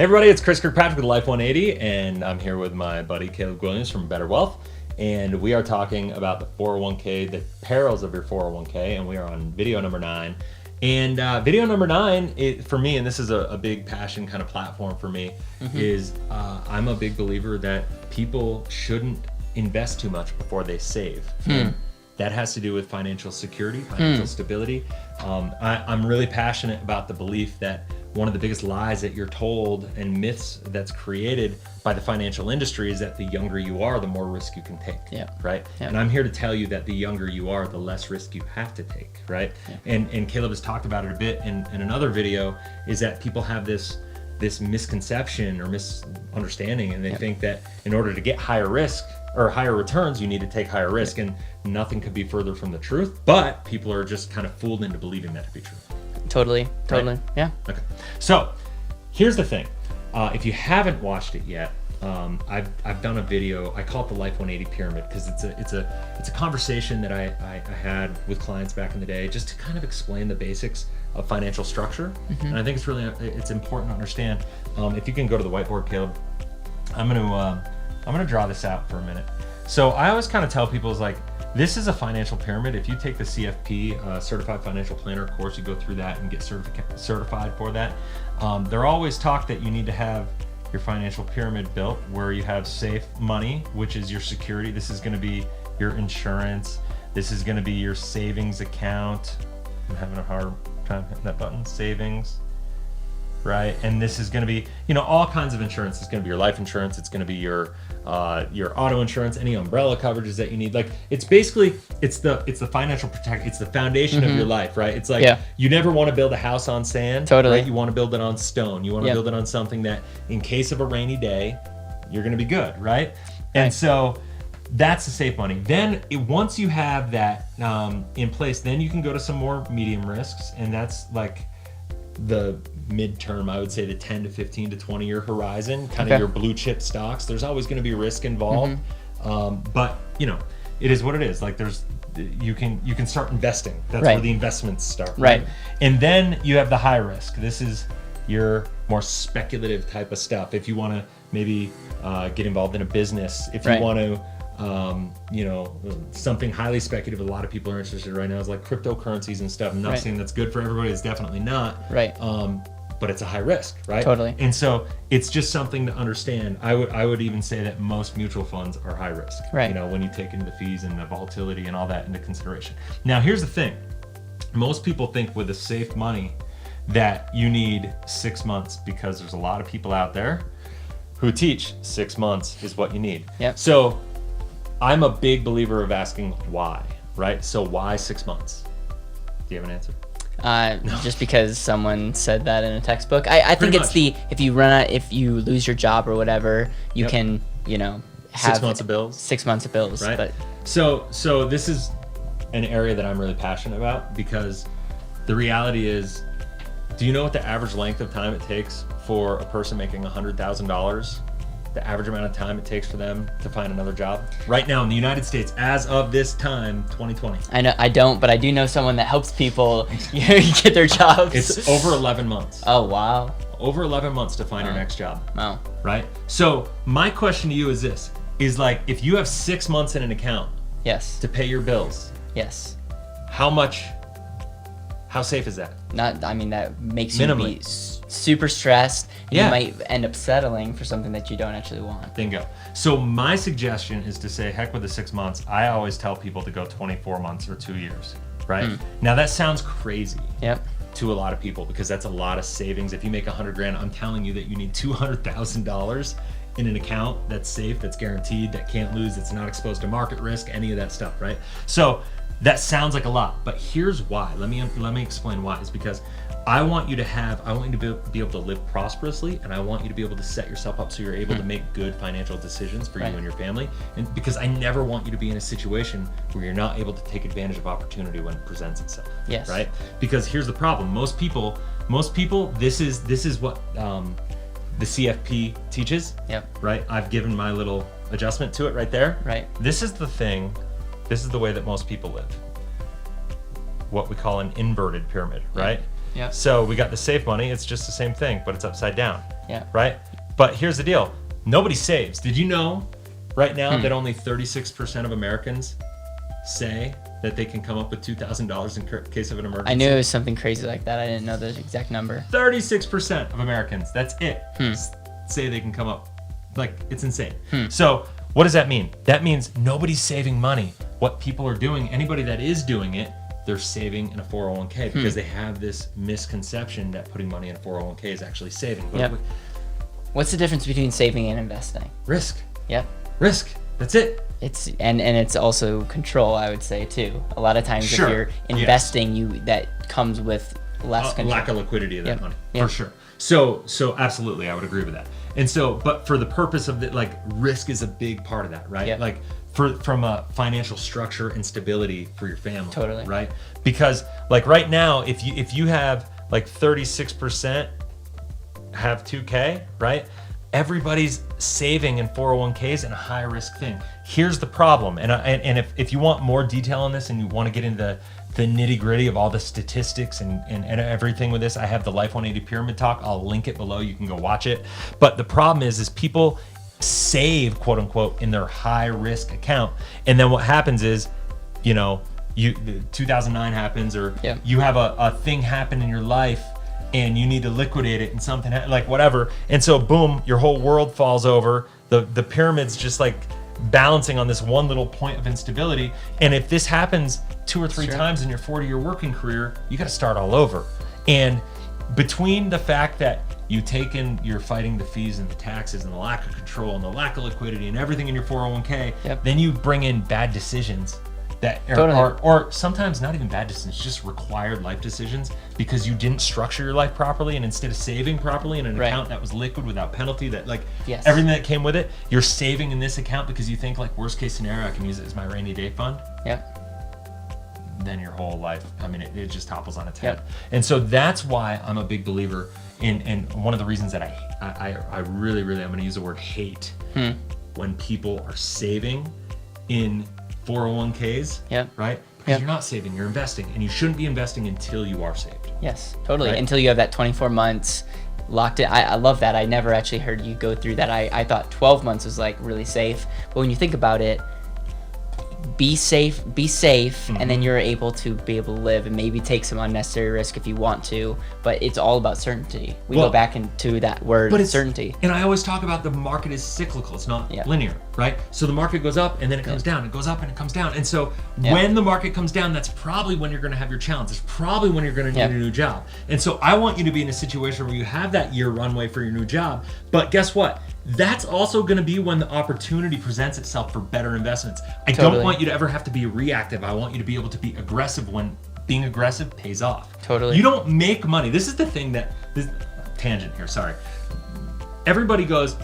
Hey everybody, it's Chris Kirkpatrick with Life 180, and I'm here with my buddy Caleb Williams from Better Wealth, and we are talking about the 401k, the perils of your 401k, and we are on video number 9. And video number 9, for me, and this is a big passion kind of platform for me, is I'm a big believer that people shouldn't invest too much before they save. And that has to do with financial security, financial stability. I'm really passionate about the belief that one of the biggest lies that you're told and myths that's created by the financial industry is that the younger you are, the more risk you can take, right? And I'm here to tell you that the younger you are, the less risk you have to take, right? And Caleb has talked about it a bit in another video, is that people have this misconception or misunderstanding, and they think that in order to get higher risk or higher returns, you need to take higher risk, and nothing could be further from the truth, but people are just kind of fooled into believing that to be true. Totally. Right? Yeah. Okay. So here's the thing. If you haven't watched it yet, I've done a video. I call it the Life 180 Pyramid because it's a conversation that I had with clients back in the day, just to kind of explain the basics of financial structure. And I think it's important to understand. If you can go to the whiteboard, Caleb, I'm gonna draw this out for a minute. So I always kind of tell people, is like, this is a financial pyramid. If you take the CFP, Certified Financial Planner course, you go through that and get certified for that. They're always talk that you need to have your financial pyramid built where you have safe money, which is your security. This is going to be your insurance. This is going to be your savings account. I'm having a hard time hitting that button. Savings. Right, and this is going to be, all kinds of insurance. It's going to be your life insurance. It's going to be your auto insurance, any umbrella coverages that you need. Like, it's basically it's the financial protect. It's the foundation of your life, right? It's like you never want to build a house on sand. Totally. Right? You want to build it on stone. You want to build it on something that, in case of a rainy day, you're going to be good, right? And so that's the safe money. Then once you have that in place, then you can go to some more medium risks, and that's like the midterm, I would say, the 10 to 15 to 20 year horizon, kind of your blue chip stocks. There's always going to be risk involved, but it is what it is. Like, you can start investing. That's where the investments start. Right. And then you have the high risk. This is your more speculative type of stuff. If you want to maybe get involved in a business, if you want to something highly speculative, a lot of people are interested right now, is like cryptocurrencies and stuff. I'm not saying that's good for everybody. It's definitely not. Right. But it's a high risk, right? Totally. And so it's just something to understand. I would even say that most mutual funds are high risk. Right. When you take into the fees and the volatility and all that into consideration. Now, here's the thing. Most people think with the safe money that you need 6 months, because there's a lot of people out there who teach 6 months is what you need. Yep. So I'm a big believer of asking why, right? So why 6 months? Do you have an answer? Just because someone said that in a textbook. I think it's if you lose your job or whatever, you can, have 6 months of bills. 6 months of bills, right? But so this is an area that I'm really passionate about, because the reality is, do you know what the average length of time it takes for a person making $100,000? The average amount of time it takes for them to find another job right now in the United States, as of this time, 2020. I don't, but I do know someone that helps people get their jobs. It's over 11 months. Oh, wow. Over 11 months to find your next job. Wow. Right? So my question to you is this, is like, if you have 6 months in an account to pay your bills, how safe is that? That makes you be super stressed. You might end up settling for something that you don't actually want. Bingo. So my suggestion is to say, heck with the 6 months. I always tell people to go 24 months or 2 years, right? Now that sounds crazy to a lot of people, because that's a lot of savings. If you make $100,000, I'm telling you that you need $200,000 in an account that's safe, that's guaranteed, that can't lose, that's not exposed to market risk, any of that stuff, right? So that sounds like a lot, but here's why. Let me explain why. It's because I want you to be able to live prosperously, and I want you to be able to set yourself up so you're able to make good financial decisions for you and your family. And because I never want you to be in a situation where you're not able to take advantage of opportunity when it presents itself. Yes. Right? Because here's the problem. Most people, this is what the CFP teaches. Yep. Right? I've given my little adjustment to it right there. Right. This is the way that most people live. What we call an inverted pyramid, right? Yeah. So we got the safe money. It's just the same thing, but it's upside down. Yeah. Right? But here's the deal. Nobody saves. Did you know right now that only 36% of Americans say that they can come up with $2,000 in case of an emergency? I knew it was something crazy like that. I didn't know the exact number. 36% of Americans, that's it, say they can come up. Like, it's insane. So what does that mean? That means nobody's saving money. What people are doing, anybody that is doing it, they're saving in a 401k because they have this misconception that putting money in a 401k is actually saving. But Yep. What's the difference between saving and investing? risk. Yep. Risk. That's it. It's and it's also control, I would say too. A lot of times Sure. if you're investing, that comes with less control. Lack of liquidity of that money, Yep. for sure. So absolutely, I would agree with that. And so, but for the purpose of the, like, risk is a big part of that, right? Yep. Like from a financial structure and stability for your family. Totally. Right? Because like right now, if you have like 36% have 2K, right? Everybody's saving in 401ks and a high risk thing. Here's the problem, and if you want more detail on this and you want to get into the nitty gritty of all the statistics and everything with this, I have the Life 180 Pyramid Talk. I'll link it below. You can go watch it. But the problem is people save, quote unquote, in their high risk account, and then what happens is, 2009 happens, or you have a thing happen in your life and you need to liquidate it and something like whatever, and so boom, your whole world falls over. The pyramid's just like balancing on this one little point of instability, and if this happens 2 or 3 times in your 40-year working career, you got to start all over. And between the fact that you're fighting the fees and the taxes and the lack of control and the lack of liquidity and everything in your 401k, then you bring in bad decisions that or sometimes not even bad decisions, just required life decisions because you didn't structure your life properly, and instead of saving properly in an account that was liquid without penalty, that everything that came with it, you're saving in this account because you think like worst case scenario, I can use it as my rainy day fund. Then your whole life, I mean, it just topples on its head. And so that's why I'm a big believer in, and one of the reasons that I really, I'm going to use the word hate when people are saving in 401ks, right? Because you're not saving, you're investing, and you shouldn't be investing until you are saved. Yes, totally. Right? Until you have that 24 months locked in. I love that. I never actually heard you go through that. I thought 12 months was like really safe, but when you think about it, be safe, and then you're able to live and maybe take some unnecessary risk if you want to, but it's all about certainty. We go back into that word, certainty. And I always talk about the market is cyclical, it's not linear, right? So the market goes up and then it comes down, it goes up and it comes down. And so when the market comes down, that's probably when you're gonna have your challenge. It's probably when you're gonna need a new job. And so I want you to be in a situation where you have that year runway for your new job, but guess what? That's also going to be when the opportunity presents itself for better investments. I don't want you to ever have to be reactive. I want you to be able to be aggressive when being aggressive pays off. You don't make money. This is the thing tangent here, sorry. Everybody goes,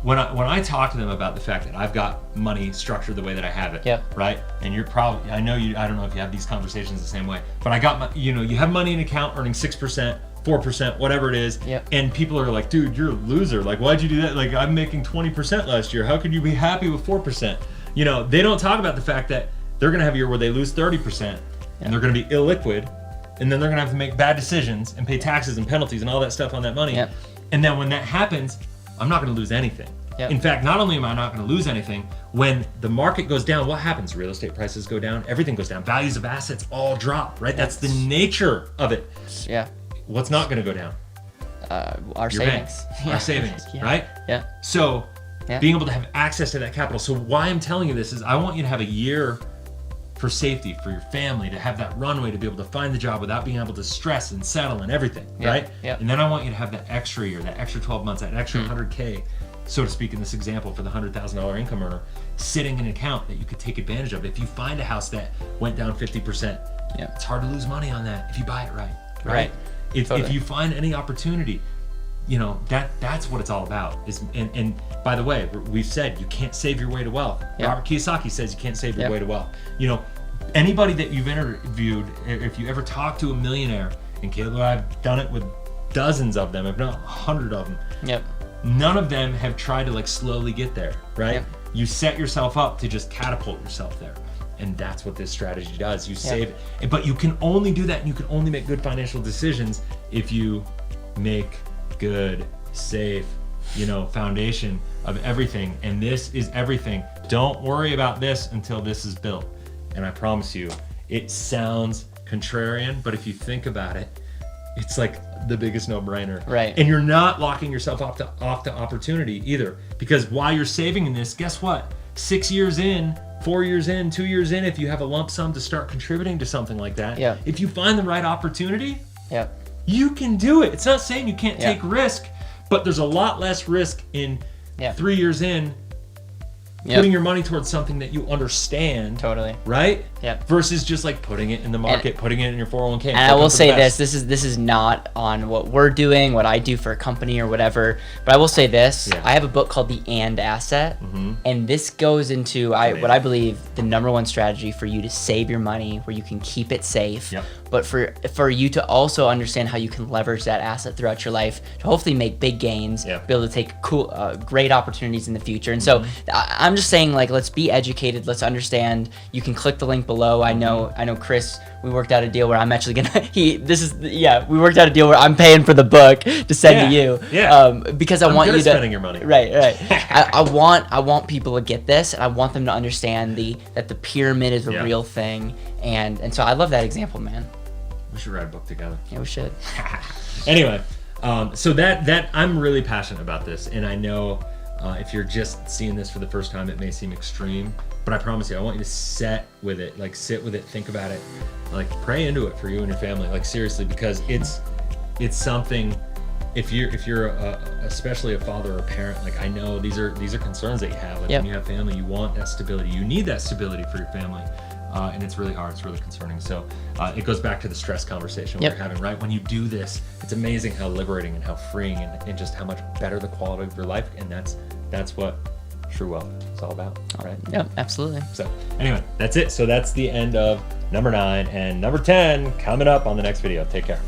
when I talk to them about the fact that I've got money structured the way that I have it, right? And you're probably, I don't know if you have these conversations the same way, but I got my, you have money in an account earning 6%, 4%, whatever it is, and people are like, dude, you're a loser. Like, why'd you do that? Like, I'm making 20% last year. How could you be happy with 4%? They don't talk about the fact that they're gonna have a year where they lose 30%, and they're gonna be illiquid, and then they're gonna have to make bad decisions and pay taxes and penalties and all that stuff on that money. And then when that happens, I'm not gonna lose anything. In fact, not only am I not gonna lose anything, when the market goes down, what happens? Real estate prices go down, everything goes down, values of assets all drop, right? That's the nature of it. What's not going to go down? Our savings. Our savings, right? So being able to have access to that capital. So why I'm telling you this is I want you to have a year for safety, for your family, to have that runway to be able to find the job without being able to stress and settle and everything, right? And then I want you to have that extra year, that extra 12 months, that extra 100K, so to speak, in this example for the $100,000 income earner, sitting in an account that you could take advantage of. If you find a house that went down 50%, it's hard to lose money on that if you buy it right? If you find any opportunity, that's what it's all about. And by the way, we've said you can't save your way to wealth. Robert Kiyosaki says you can't save your way to wealth. Anybody that you've interviewed, if you ever talk to a millionaire, and Caleb, I've done it with dozens of them, if not 100 of them. None of them have tried to slowly get there, right? You set yourself up to just catapult yourself there. And that's what this strategy does. You save, but you can only do that, and you can only make good financial decisions if you make good, safe, foundation of everything. And this is everything. Don't worry about this until this is built. And I promise you, it sounds contrarian, but if you think about it, it's like the biggest no-brainer. Right. And you're not locking yourself off to opportunity either. Because while you're saving in this, guess what? 6 years in, 4 years in, 2 years in, if you have a lump sum to start contributing to something like that, yeah. if you find the right opportunity, yeah. you can do it. It's not saying you can't Yeah. take risk, but there's a lot less risk in Yeah. 3 years in Yep. putting your money towards something that you understand. Totally. Right? Yep. Versus just like putting it in the market, putting it in your 401k. And I will say this is not on what we're doing, what I do for a company or whatever, but I will say this. Yeah. I have a book called The And Asset, and this goes into what I believe the number one strategy for you to save your money, where you can keep it safe, Yep. but for you to also understand how you can leverage that asset throughout your life to hopefully make big gains, Yep. be able to take cool, great opportunities in the future. And so I'm just saying, like, let's be educated, let's understand. You can click the link below. I know Chris, we worked out a deal where I'm actually gonna we worked out a deal where I'm paying for the book to send to you. Yeah. Because I I'm want good you at to spending your money. Right. I want people to get this, and I want them to understand that the pyramid is a Yeah. real thing, and so I love that example, man. We should write a book together. Yeah, we should. Anyway, so that I'm really passionate about this, and I know if you're just seeing this for the first time, it may seem extreme, but I promise you, I want you to sit with it, think about it, like pray into it for you and your family, like seriously, because it's something. If you're especially a father or a parent, like I know these are concerns that you have. Like Yep. when you have family, you want that stability. You need that stability for your family. And it's really hard. It's really concerning. So it goes back to the stress conversation Yep. we're having, right? When you do this, it's amazing how liberating and how freeing and just how much better the quality of your life. And that's what true wealth is all about, right? Yeah, absolutely. So anyway, that's it. So that's the end of number 9, and number 10 coming up on the next video. Take care.